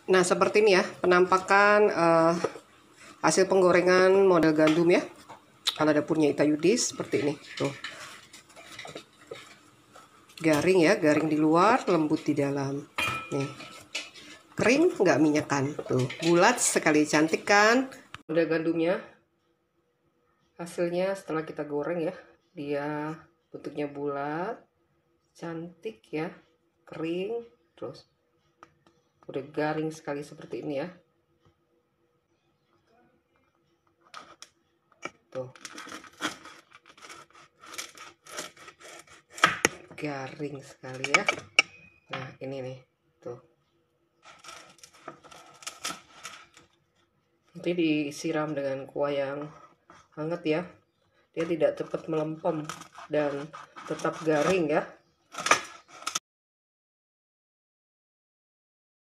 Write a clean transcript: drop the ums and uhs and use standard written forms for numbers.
Nah, seperti ini ya penampakan hasil penggorengan model gandum ya. Ala dapurnya Ita Yudis seperti ini. Tuh. Garing ya, garing di luar, lembut di dalam. Nih. Kering, nggak minyakan. Tuh, bulat sekali, cantik kan? Model gandumnya. Hasilnya setelah kita goreng ya, dia bentuknya bulat, cantik ya, kering, terus udah garing sekali seperti ini ya. Tuh. Garing sekali ya. Nah, ini nih. Tuh. Nanti disiram dengan kuah yang hangat ya. Dia tidak cepat melempem dan tetap garing ya.